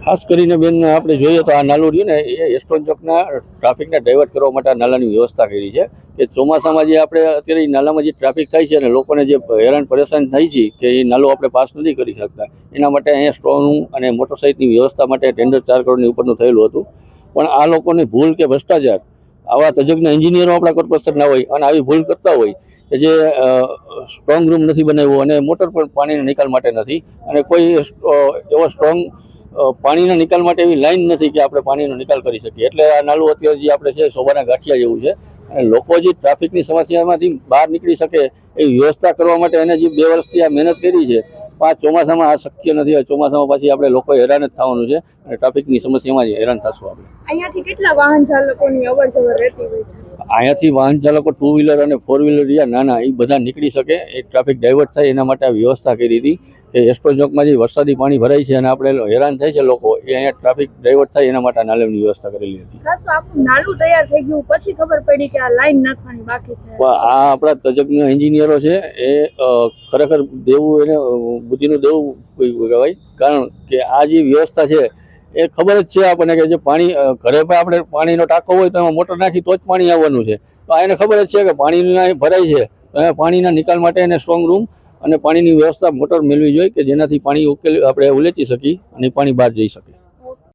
ખાસ કરીને બેન આપણે જોઈએ તો આ નાલું રહ્યું ને એ એસ્ટોન ચોકના ટ્રાફિકને ડાયવર્ટ કરવા માટે આ નાલાની વ્યવસ્થા કરી છે કે ચોમાસામાં જે આપણે અત્યારે એ નાલામાં જે ટ્રાફિક થાય છે અને લોકોને જે હેરાન પરેશાન થાય છે કે એ નાલું આપણે પાસ નથી કરી શકતા, એના માટે અહીંયા સ્ટ્રોંગ રૂમ અને મોટરસાઇકલની વ્યવસ્થા માટે ટેન્ડર 4 કરોડની ઉપરનું થયેલું હતું. પણ આ લોકોની ભૂલ કે ભ્રષ્ટાચાર, આવા તજજ્ઞ એન્જિનિયરો આપણા કોર્પોરેશનના હોય અને આવી ભૂલ કરતા હોય કે જે સ્ટ્રોંગ રૂમ નથી બનાવ્યો અને મોટર પણ પાણીના નિકાલ માટે નથી અને કોઈ એવો સ્ટ્રોંગ પાણીના નિકાલ માટે એવી લાઈન નથી કે આપણે પાણીનો નિકાલ કરી શકીએ. એટલે આ નાલું અત્યારે જે આપણે છે શોભાના ગાંઠિયા જેવું છે અને લોકો જે ટ્રાફિકની સમસ્યામાંથી બહાર નીકળી શકે એવી વ્યવસ્થા કરવા માટે એને જે 2 વર્ષથી આ મહેનત કરી છે, પણ ચોમાસામાં આ શક્ય નથી. ચોમાસામાં પાછી આપણે લોકો હેરાન જ થવાનું છે અને ટ્રાફિકની સમસ્યામાં જ હેરાન થશું આપણે. અહીંયાથી કેટલા વાહન ચાલકોની અવર જવર રહેતી હોય છે? અહીંયાથી વાહન ચાલકો 2 વ્હીલર અને 4 વ્હીલર રહ્યા નાના એ બધા નીકળી શકે, એ ટ્રાફિક ડાયવર્ટ થાય એના માટે આ વ્યવસ્થા કરી હતી કે એસ્ટોન ચોકમાં જે વરસાદી પાણી ભરાય છે અને આપણે હેરાન થાય છે લોકો, એ અહીંયા ટ્રાફિક ડાયવર્ટ થાય એના માટે નાલાની વ્યવસ્થા કરેલી હતી. ખાસ તો આખું નાલું તૈયાર થઈ ગયું પછી ખબર પડી કે આ લાઈન નાખવાની બાકી છે. આ આપણા તજજ્ઞ એન્જિનિયરો છે એ ખરેખર દેવું એને બુદ્ધિનું દેવું કહેવાય, કારણ કે આ જે વ્યવસ્થા છે એ ખબર જ છે આપણને કે જે પાણી ઘરે પણ આપણે પાણીનો ટાંકો હોય તો એમાં મોટર નાખી તો જ પાણી આવવાનું છે. તો એને ખબર જ છે કે પાણીનું ભરાય છે તો પાણીના નિકાલ માટે એને સ્ટ્રોંગ રૂમ અને પાણીની વ્યવસ્થા મોટર મેળવી જોઈએ કે જેનાથી પાણી આપણે ઉલેચી શકીએ અને પાણી બહાર જઈ શકે.